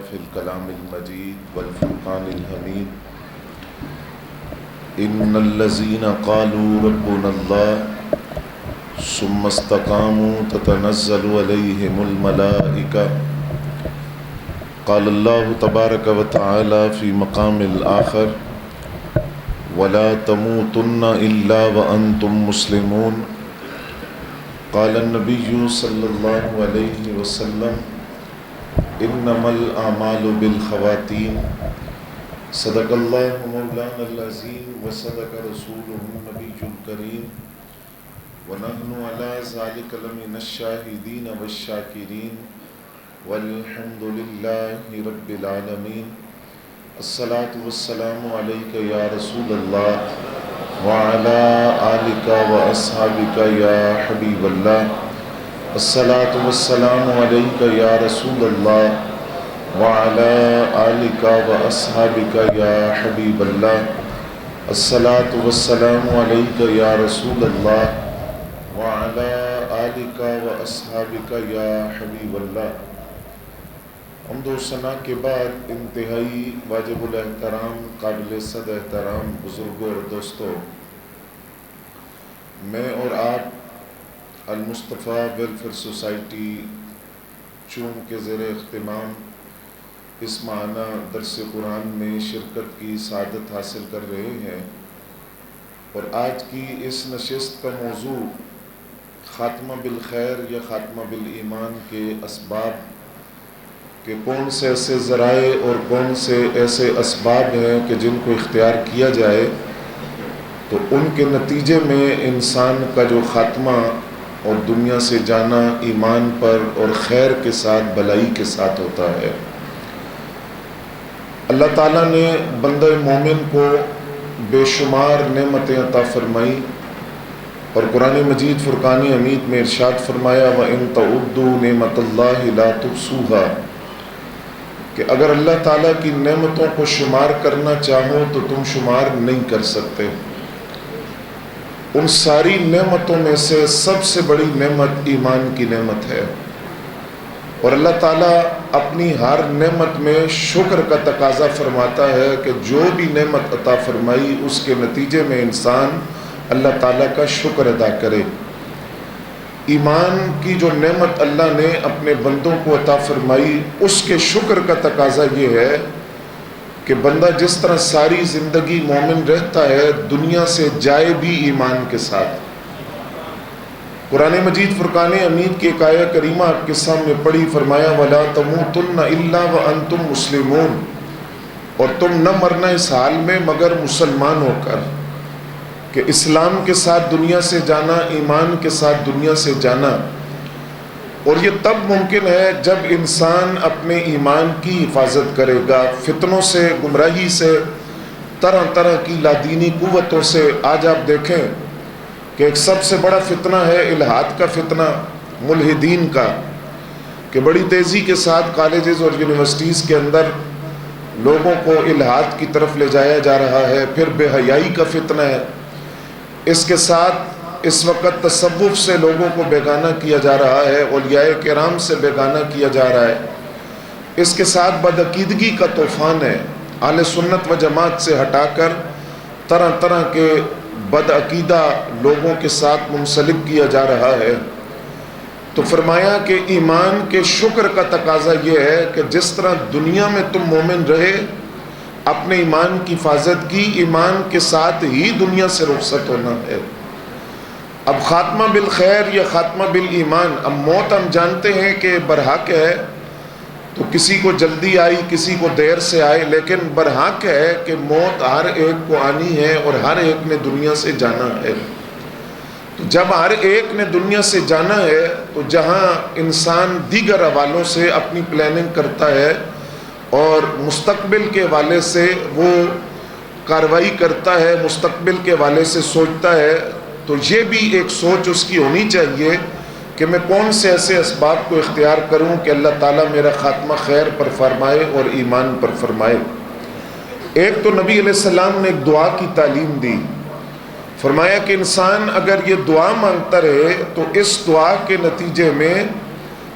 في الكلام المجيد والفرقان الحميد إن الذين قالوا ربنا الله ثم استقاموا تتنزل عليهم الملائكة قال الله تبارك وتعالى في مقام الآخر ولا تموتن إلا وأنتم مسلمون قال النبي صلى الله عليه وسلم إنما الأعمال بالخواتيم صدق الله مولانا العظيم وصدق رسوله النبي الكريم ونحن على ذلك لمن الشاهدين والشاكرين والحمد لله رب العالمين الصلاة والسلام عليك يا رسول الله وعلى آلك وأصحابك يا حبيب الله الصلاة والسلام عليك يا رسول الله وعلى آلك وأصحابك يا حبيب الله الصلاة والسلام عليك يا رسول الله وعلى آلك وأصحابك يا حبيب الله۔ حمد و ثنا کے بعد انتہائی واجب الاحترام قابل صد احترام بزرگوں اور دوستوں، میں اور آپ المصطفیٰ ویلفیئر سوسائٹی چون کے زیر اہتمام اس ماہانہ درس قرآن میں شرکت کی سعادت حاصل کر رہے ہیں، اور آج کی اس نشست کا موضوع خاتمہ بالخیر یا خاتمہ بالایمان کے اسباب کہ کون سے ایسے ذرائع اور کون سے ایسے اسباب ہیں کہ جن کو اختیار کیا جائے تو ان کے نتیجے میں انسان کا جو خاتمہ اور دنیا سے جانا ایمان پر اور خیر کے ساتھ بھلائی کے ساتھ ہوتا ہے۔ اللہ تعالیٰ نے بندہ مومن کو بے شمار نعمتیں عطا فرمائی، اور قرآن مجید فرقان حمید میں ارشاد فرمایا وَإِن تَعُدُّوا نِعْمَتَ اللَّهِ لَا تُحْصُوهَا، کہ اگر اللہ تعالیٰ کی نعمتوں کو شمار کرنا چاہو تو تم شمار نہیں کر سکتے۔ ان ساری نعمتوں میں سے سب سے بڑی نعمت ایمان کی نعمت ہے، اور اللہ تعالیٰ اپنی ہر نعمت میں شکر کا تقاضا فرماتا ہے کہ جو بھی نعمت عطا فرمائی اس کے نتیجے میں انسان اللہ تعالیٰ کا شکر ادا کرے۔ ایمان کی جو نعمت اللہ نے اپنے بندوں کو عطا فرمائی اس کے شکر کا تقاضا یہ ہے کہ بندہ جس طرح ساری زندگی مومن رہتا ہے دنیا سے جائے بھی ایمان کے ساتھ۔ قرآن مجید فرقان حمید کی ایک آیہ کریمہ آپ کے سامنے پڑھی، فرمایا وَلَا تَمُوتُنَّ إِلَّا وَأَنْتُمْ مُسْلِمُونَ، اور تم نہ مرنا اس حال میں مگر مسلمان ہو کر، کہ اسلام کے ساتھ دنیا سے جانا، ایمان کے ساتھ دنیا سے جانا۔ اور یہ تب ممکن ہے جب انسان اپنے ایمان کی حفاظت کرے گا، فتنوں سے، گمراہی سے، طرح طرح کی لادینی قوتوں سے۔ آج آپ دیکھیں کہ ایک سب سے بڑا فتنہ ہے الحاد کا فتنہ، ملحدین کا، کہ بڑی تیزی کے ساتھ کالجز اور یونیورسٹیز کے اندر لوگوں کو الحاد کی طرف لے جایا جا رہا ہے۔ پھر بے حیائی کا فتنہ ہے، اس کے ساتھ اس وقت تصوف سے لوگوں کو بیگانہ کیا جا رہا ہے، اولیاء کرام سے بیگانہ کیا جا رہا ہے۔ اس کے ساتھ بدعقیدگی کا طوفان ہے، اہل سنت و جماعت سے ہٹا کر طرح طرح کے بدعقیدہ لوگوں کے ساتھ منسلک کیا جا رہا ہے۔ تو فرمایا کہ ایمان کے شکر کا تقاضا یہ ہے کہ جس طرح دنیا میں تم مومن رہے، اپنے ایمان کی حفاظت کی، ایمان کے ساتھ ہی دنیا سے رخصت ہونا ہے۔ اب خاتمہ بالخیر یا خاتمہ بالایمان، اب موت ہم جانتے ہیں کہ برحق ہے، تو کسی کو جلدی آئی کسی کو دیر سے آئے، لیکن برحق ہے کہ موت ہر ایک کو آنی ہے اور ہر ایک نے دنیا سے جانا ہے۔ تو جب ہر ایک نے دنیا سے جانا ہے تو جہاں انسان دیگر حوالوں سے اپنی پلاننگ کرتا ہے اور مستقبل کے حوالے سے وہ کارروائی کرتا ہے، مستقبل کے حوالے سے سوچتا ہے، تو یہ بھی ایک سوچ اس کی ہونی چاہیے کہ میں کون سے ایسے اسباب کو اختیار کروں کہ اللہ تعالیٰ میرا خاتمہ خیر پر فرمائے اور ایمان پر فرمائے۔ ایک تو نبی علیہ السلام نے ایک دعا کی تعلیم دی، فرمایا کہ انسان اگر یہ دعا مانگتا رہے تو اس دعا کے نتیجے میں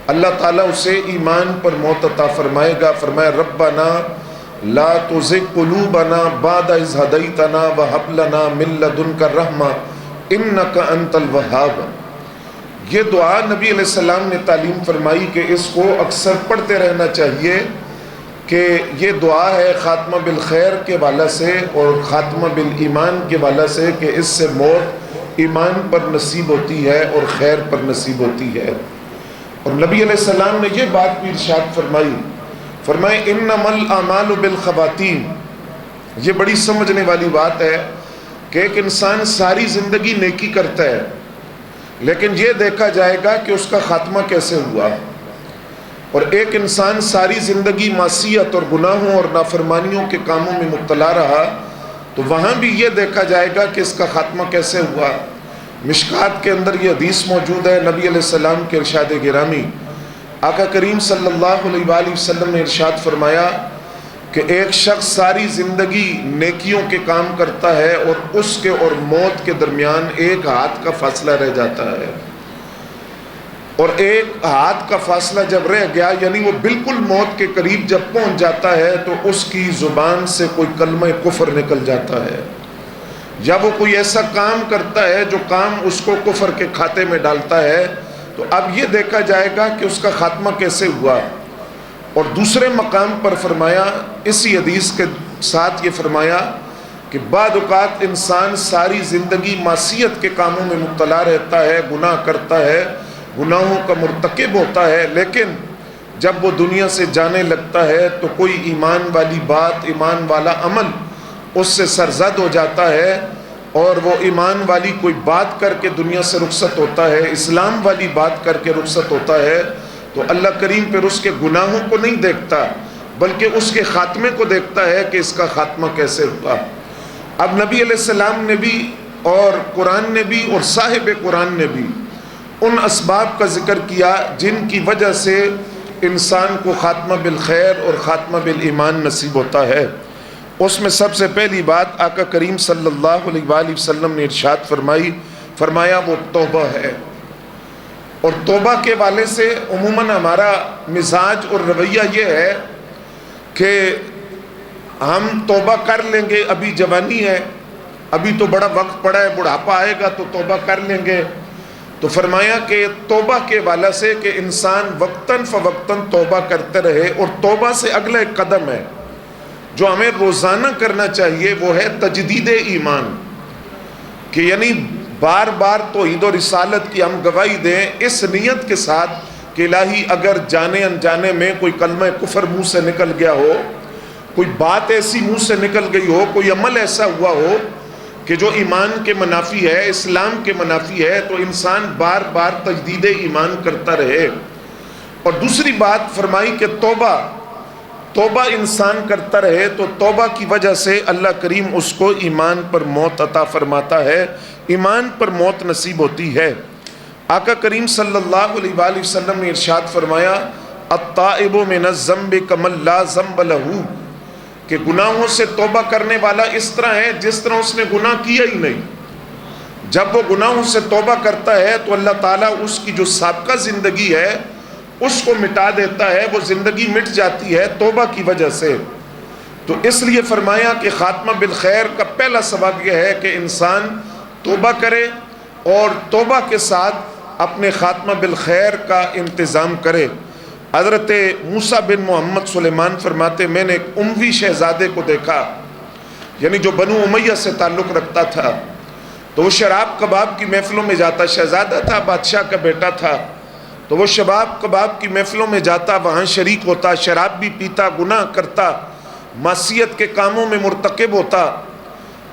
اللہ تعالیٰ اسے ایمان پر موت عطا فرمائے گا۔ فرمایا ربنا لا تزغ قلوبنا بعد اذ ہدیتنا وہب لنا من لدنک رحمہ انک انت الوہاب۔ یہ دعا نبی علیہ السلام نے تعلیم فرمائی کہ اس کو اکثر پڑھتے رہنا چاہیے، کہ یہ دعا ہے خاتمہ بالخیر کے والا سے اور خاتمہ بالایمان کے والا سے، کہ اس سے موت ایمان پر نصیب ہوتی ہے اور خیر پر نصیب ہوتی ہے۔ اور نبی علیہ السلام نے یہ بات بھی ارشاد فرمائی، فرمائے انما الاعمال بالخواتیم۔ یہ بڑی سمجھنے والی بات ہے کہ ایک انسان ساری زندگی نیکی کرتا ہے، لیکن یہ دیکھا جائے گا کہ اس کا خاتمہ کیسے ہوا، اور ایک انسان ساری زندگی معصیت اور گناہوں اور نافرمانیوں کے کاموں میں مبتلا رہا تو وہاں بھی یہ دیکھا جائے گا کہ اس کا خاتمہ کیسے ہوا۔ مشکات کے اندر یہ حدیث موجود ہے، نبی علیہ السلام کے ارشاد گرامی، آقا کریم صلی اللہ علیہ وآلہ وسلم نے ارشاد فرمایا کہ ایک شخص ساری زندگی نیکیوں کے کام کرتا ہے اور اس کے اور موت کے درمیان ایک ہاتھ کا فاصلہ رہ جاتا ہے، اور ایک ہاتھ کا فاصلہ جب رہ گیا یعنی وہ بالکل موت کے قریب جب پہنچ جاتا ہے تو اس کی زبان سے کوئی کلمہ کفر نکل جاتا ہے، یا وہ کوئی ایسا کام کرتا ہے جو کام اس کو کفر کے کھاتے میں ڈالتا ہے، تو اب یہ دیکھا جائے گا کہ اس کا خاتمہ کیسے ہوا۔ اور دوسرے مقام پر فرمایا، اسی حدیث کے ساتھ یہ فرمایا کہ بعض اوقات انسان ساری زندگی معصیت کے کاموں میں مبتلا رہتا ہے، گناہ کرتا ہے، گناہوں کا مرتکب ہوتا ہے، لیکن جب وہ دنیا سے جانے لگتا ہے تو کوئی ایمان والی بات، ایمان والا عمل اس سے سرزد ہو جاتا ہے، اور وہ ایمان والی کوئی بات کر کے دنیا سے رخصت ہوتا ہے، اسلام والی بات کر کے رخصت ہوتا ہے، تو اللہ کریم پھر اس کے گناہوں کو نہیں دیکھتا بلکہ اس کے خاتمے کو دیکھتا ہے کہ اس کا خاتمہ کیسے ہوا۔ اب نبی علیہ السلام نے بھی اور قرآن نے بھی اور صاحب قرآن نے بھی ان اسباب کا ذکر کیا جن کی وجہ سے انسان کو خاتمہ بالخیر اور خاتمہ بالایمان نصیب ہوتا ہے۔ اس میں سب سے پہلی بات آقا کریم صلی اللہ علیہ وآلہ وسلم نے ارشاد فرمایا وہ توبہ ہے۔ اور توبہ کے والے سے عموماً ہمارا مزاج اور رویہ یہ ہے کہ ہم توبہ کر لیں گے، ابھی جوانی ہے، ابھی تو بڑا وقت پڑا ہے، بڑھاپا آئے گا تو توبہ کر لیں گے۔ تو فرمایا کہ توبہ کے والا سے کہ انسان وقتاً فوقتاً توبہ کرتے رہے، اور توبہ سے اگلا ایک قدم ہے جو ہمیں روزانہ کرنا چاہیے، وہ ہے تجدید ایمان، کہ یعنی بار بار توحید و رسالت کی ہم گواہی دیں اس نیت کے ساتھ کہ الہی اگر جانے انجانے میں کوئی کلمہ کفر منہ سے نکل گیا ہو، کوئی بات ایسی منہ سے نکل گئی ہو، کوئی عمل ایسا ہوا ہو کہ جو ایمان کے منافی ہے، اسلام کے منافی ہے، تو انسان بار بار تجدید ایمان کرتا رہے۔ اور دوسری بات فرمائی کہ توبہ انسان کرتا رہے تو توبہ کی وجہ سے اللہ کریم اس کو ایمان پر موت عطا فرماتا ہے، ایمان پر موت نصیب ہوتی ہے۔ آقا کریم صلی اللہ علیہ وآلہ وسلم نے ارشاد فرمایا التائب من الذنب کمن لا ذنب لہ، کہ گناہوں سے توبہ کرنے والا اس طرح ہے جس طرح اس نے گناہ کیا ہی نہیں۔ جب وہ گناہوں سے توبہ کرتا ہے تو اللہ تعالیٰ اس کی جو سابقہ زندگی ہے اس کو مٹا دیتا ہے، وہ زندگی مٹ جاتی ہے توبہ کی وجہ سے۔ تو اس لیے فرمایا کہ خاتمہ بالخیر کا پہلا سبب یہ ہے کہ انسان توبہ کرے اور توبہ کے ساتھ اپنے خاتمہ بالخیر کا انتظام کرے۔ حضرت موسیٰ بن محمد سلیمان فرماتے میں نے ایک اموی شہزادے کو دیکھا، یعنی جو بنو امیہ سے تعلق رکھتا تھا، تو وہ شراب کباب کی محفلوں میں جاتا، شہزادہ تھا، بادشاہ کا بیٹا تھا، تو وہ شراب کباب کی محفلوں میں جاتا، وہاں شریک ہوتا، شراب بھی پیتا، گناہ کرتا، معصیت کے کاموں میں مرتکب ہوتا۔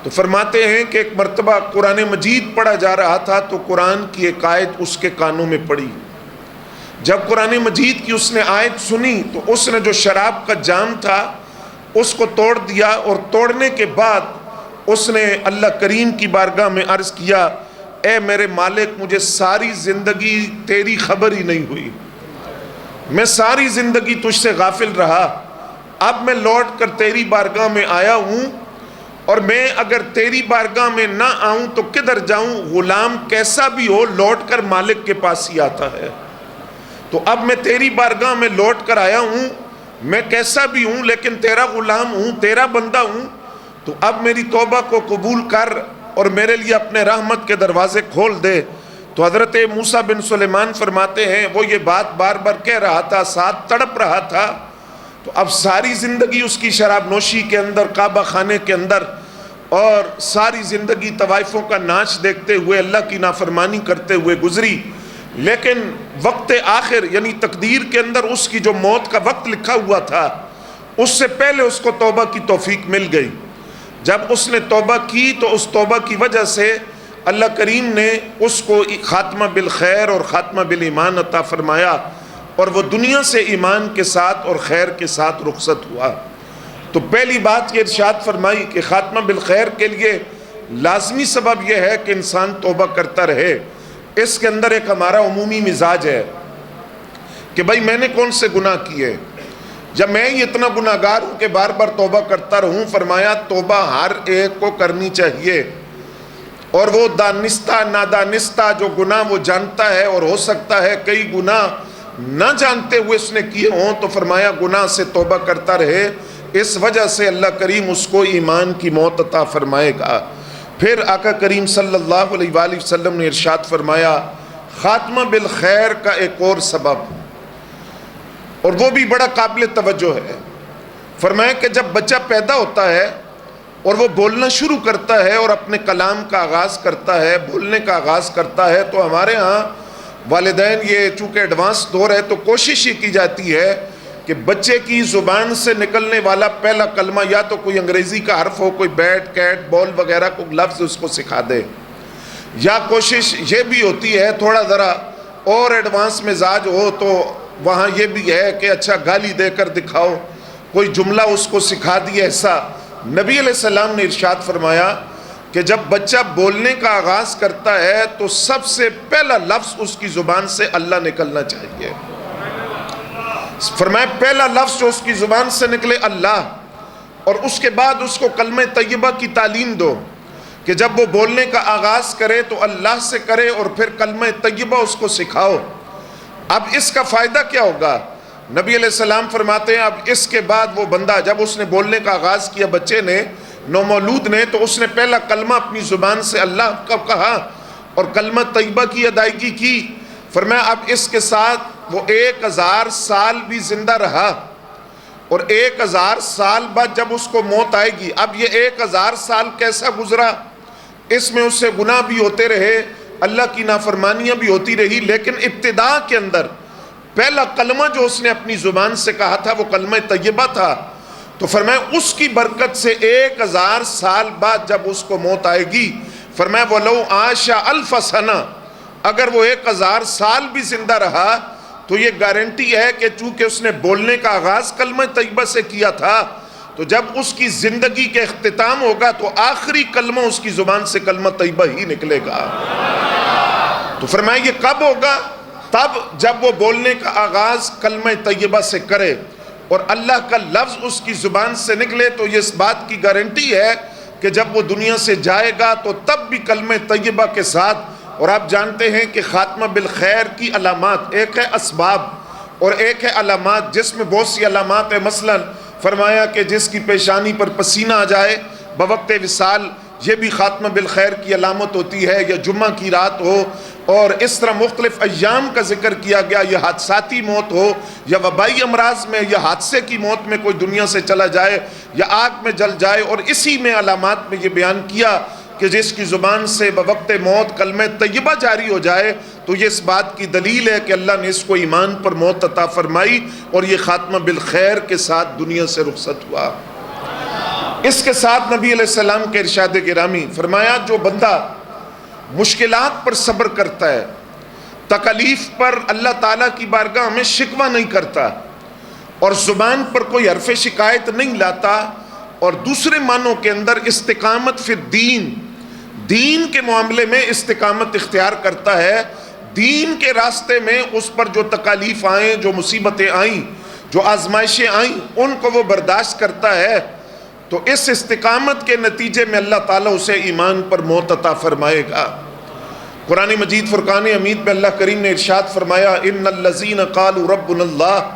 تو فرماتے ہیں کہ ایک مرتبہ قرآن مجید پڑھا جا رہا تھا تو قرآن کی ایک آیت اس کے کانوں میں پڑی۔ جب قرآن مجید کی اس نے آیت سنی تو اس نے جو شراب کا جام تھا اس کو توڑ دیا، اور توڑنے کے بعد اس نے اللہ کریم کی بارگاہ میں عرض کیا اے میرے مالک، مجھے ساری زندگی تیری خبر ہی نہیں ہوئی، میں ساری زندگی تجھ سے غافل رہا، اب میں لوٹ کر تیری بارگاہ میں آیا ہوں، اور میں اگر تیری بارگاہ میں نہ آؤں تو کدھر جاؤں؟ غلام کیسا بھی ہو لوٹ کر مالک کے پاس ہی آتا ہے، تو اب میں تیری بارگاہ میں لوٹ کر آیا ہوں، میں کیسا بھی ہوں لیکن تیرا غلام ہوں، تیرا بندہ ہوں، تو اب میری توبہ کو قبول کر اور میرے لیے اپنے رحمت کے دروازے کھول دے۔ تو حضرت موسیٰ بن سلیمان فرماتے ہیں وہ یہ بات بار بار کہہ رہا تھا، ساتھ تڑپ رہا تھا، تو اب ساری زندگی اس کی شراب نوشی کے اندر، کعبہ خانے کے اندر، اور ساری زندگی طوائفوں کا ناچ دیکھتے ہوئے، اللہ کی نافرمانی کرتے ہوئے گزری۔ لیکن وقت آخر یعنی تقدیر کے اندر اس کی جو موت کا وقت لکھا ہوا تھا، اس سے پہلے اس کو توبہ کی توفیق مل گئی۔ جب اس نے توبہ کی تو اس توبہ کی وجہ سے اللہ کریم نے اس کو خاتمہ بالخیر اور خاتمہ بالایمان عطا فرمایا، اور وہ دنیا سے ایمان کے ساتھ اور خیر کے ساتھ رخصت ہوا۔ تو پہلی بات یہ ارشاد فرمائی کہ خاتمہ بالخیر کے لیے لازمی سبب یہ ہے کہ انسان توبہ کرتا رہے۔ اس کے اندر ایک ہمارا عمومی مزاج ہے کہ بھائی میں نے کون سے گناہ کیے، جب میں ہی اتنا گناہ گار ہوں کہ بار بار توبہ کرتا رہوں۔ فرمایا توبہ ہر ایک کو کرنی چاہیے، اور وہ دانستہ نادانستہ جو گناہ وہ جانتا ہے، اور ہو سکتا ہے کئی گناہ نہ جانتے ہوئے اس نے کیے ہوں، تو فرمایا گناہ سے توبہ کرتا رہے، اس وجہ سے اللہ کریم اس کو ایمان کی موت عطا فرمائے گا۔ پھر آقا کریم صلی اللہ علیہ وآلہ وسلم نے ارشاد فرمایا خاتمہ بالخیر کا ایک اور سبب، اور وہ بھی بڑا قابل توجہ ہے۔ فرمایا کہ جب بچہ پیدا ہوتا ہے اور وہ بولنا شروع کرتا ہے اور اپنے کلام کا آغاز کرتا ہے، بولنے کا آغاز کرتا ہے، تو ہمارے ہاں والدین، یہ چونکہ ایڈوانس دور ہے تو کوشش یہ کی جاتی ہے کہ بچے کی زبان سے نکلنے والا پہلا کلمہ یا تو کوئی انگریزی کا حرف ہو، کوئی بیٹ کیٹ بال وغیرہ کو لفظ اس کو سکھا دے، یا کوشش یہ بھی ہوتی ہے تھوڑا ذرا اور ایڈوانس مزاج ہو تو وہاں یہ بھی ہے کہ اچھا گالی دے کر دکھاؤ، کوئی جملہ اس کو سکھا دیا۔ ایسا نبی علیہ السلام نے ارشاد فرمایا کہ جب بچہ بولنے کا آغاز کرتا ہے تو سب سے پہلا لفظ اس کی زبان سے اللہ نکلنا چاہیے۔ فرمایا پہلا لفظ جو اس کی زبان سے نکلے اللہ، اور اس کے بعد اس کو کلمہ طیبہ کی تعلیم دو کہ جب وہ بولنے کا آغاز کرے تو اللہ سے کرے، اور پھر کلمہ طیبہ اس کو سکھاؤ۔ اب اس کا فائدہ کیا ہوگا؟ نبی علیہ السلام فرماتے ہیں اب اس کے بعد وہ بندہ جب اس نے بولنے کا آغاز کیا، بچے نے، نومولود نے، تو اس نے پہلا کلمہ اپنی زبان سے اللہ کا کہا اور کلمہ طیبہ کی ادائیگی کی۔ فرمایا اب اس کے ساتھ وہ 1000 سال بھی زندہ رہا، اور 1000 سال بعد جب اس کو موت آئے گی، اب یہ 1000 سال کیسا گزرا، اس میں اس سے گناہ بھی ہوتے رہے، اللہ کی نافرمانیاں بھی ہوتی رہی، لیکن ابتدا کے اندر پہلا کلمہ جو اس نے اپنی زبان سے کہا تھا وہ کلمہ طیبہ تھا۔ تو فرمایا اس کی برکت سے 1000 سال بعد جب اس کو موت آئے گی، فرمایا وَلَوْ عَاشَ أَلْفَ سَنَةٍ، اگر وہ 1000 سال بھی زندہ رہا تو یہ گارنٹی ہے کہ چونکہ اس نے بولنے کا آغاز کلمہ طیبہ سے کیا تھا، تو جب اس کی زندگی کے اختتام ہوگا تو آخری کلمہ اس کی زبان سے کلمہ طیبہ ہی نکلے گا۔ تو فرمایا یہ کب ہوگا؟ تب جب وہ بولنے کا آغاز کلمہ طیبہ سے کرے اور اللہ کا لفظ اس کی زبان سے نکلے، تو یہ اس بات کی گارنٹی ہے کہ جب وہ دنیا سے جائے گا تو تب بھی کلمہ طیبہ کے ساتھ۔ اور آپ جانتے ہیں کہ خاتمہ بالخیر کی علامات، ایک ہے اسباب اور ایک ہے علامات، جس میں بہت سی علامات ہیں۔ مثلا فرمایا کہ جس کی پیشانی پر پسینہ آ جائے بوقت وصال، یہ بھی خاتمہ بالخیر کی علامت ہوتی ہے، یا جمعہ کی رات ہو، اور اس طرح مختلف ایام کا ذکر کیا گیا، یا حادثاتی موت ہو، یا وبائی امراض میں، یا حادثے کی موت میں کوئی دنیا سے چلا جائے، یا آگ میں جل جائے۔ اور اسی میں علامات میں یہ بیان کیا کہ جس کی زبان سے بوقت موت کلمہ طیبہ جاری ہو جائے تو یہ اس بات کی دلیل ہے کہ اللہ نے اس کو ایمان پر موت عطا فرمائی، اور یہ خاتمہ بالخیر کے ساتھ دنیا سے رخصت ہوا۔ اس کے ساتھ نبی علیہ السلام کے ارشاد گرامی فرمایا جو بندہ مشکلات پر صبر کرتا ہے، تکلیف پر اللہ تعالیٰ کی بارگاہ میں شکوہ نہیں کرتا، اور زبان پر کوئی حرف شکایت نہیں لاتا، اور دوسرے معنوں کے اندر استقامت فی الدین، دین کے معاملے میں استقامت اختیار کرتا ہے، دین کے راستے میں اس پر جو تکالیف آئیں، جو مصیبتیں آئیں، جو آزمائشیں آئیں، ان کو وہ برداشت کرتا ہے، تو اس استقامت کے نتیجے میں اللہ تعالیٰ اسے ایمان پر موت عطا فرمائے گا۔ قرآن مجید فرقان حمید میں اللہ کریم نے ارشاد فرمایا ان الذین قالوا ربنا اللہ،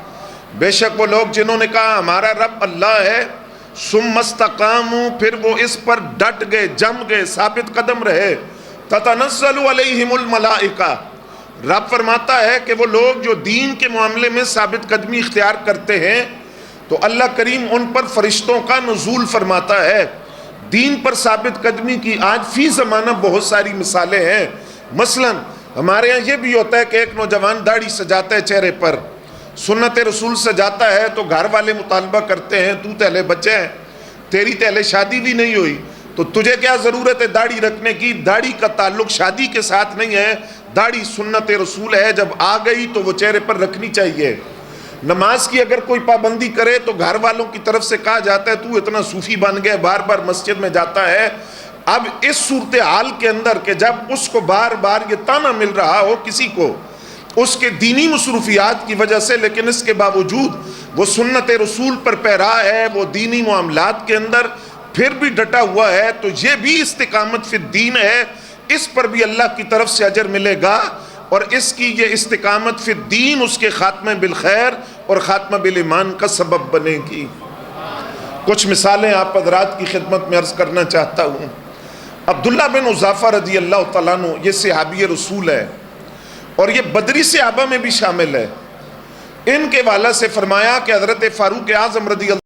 بے شک وہ لوگ جنہوں نے کہا ہمارا رب اللہ ہے، ثم استقاموا، پھر وہ اس پر ڈٹ گئے، جم گئے، ثابت قدم رہے، تتنزل علیہم الملائکہ، رب فرماتا ہے کہ وہ لوگ جو دین کے معاملے میں ثابت قدمی اختیار کرتے ہیں تو اللہ کریم ان پر فرشتوں کا نزول فرماتا ہے۔ دین پر ثابت قدمی کی آج فی زمانہ بہت ساری مثالیں ہیں۔ مثلا ہمارے ہاں یہ بھی ہوتا ہے کہ ایک نوجوان داڑھی سجاتا ہے چہرے پر، سنت رسول سجاتا ہے تو گھر والے مطالبہ کرتے ہیں تو تہلے بچے ہیں، تیری تہلے شادی بھی نہیں ہوئی تو تجھے کیا ضرورت ہے داڑھی رکھنے کی؟ داڑھی کا تعلق شادی کے ساتھ نہیں ہے، داڑھی سنت رسول ہے، جب آ گئی تو وہ چہرے پر رکھنی چاہیے۔ نماز کی اگر کوئی پابندی کرے تو گھر والوں کی طرف سے کہا جاتا ہے تو اتنا صوفی بن گیا، بار بار مسجد میں جاتا ہے۔ اب اس صورتحال کے اندر کہ جب اس کو بار بار یہ تانا مل رہا ہو کسی کو اس کے دینی مصروفیات کی وجہ سے، لیکن اس کے باوجود وہ سنت رسول پر پیرا ہے، وہ دینی معاملات کے اندر پھر بھی ڈٹا ہوا ہے، تو یہ بھی استقامت فی الدین ہے، اس پر بھی اللہ کی طرف سے اجر ملے گا، اور اس کی یہ استقامت فی الدین اس کے خاتمہ بالخیر اور خاتمہ بالایمان کا سبب بنے گی۔ کچھ مثالیں آپ حضرات کی خدمت میں عرض کرنا چاہتا ہوں۔ عبداللہ بن حذیفہ رضی اللہ تعالیٰ عنہ یہ صحابی رسول ہے اور یہ بدری صحابہ میں بھی شامل ہے۔ ان کے والد سے فرمایا کہ حضرت فاروق اعظم رضی اللہ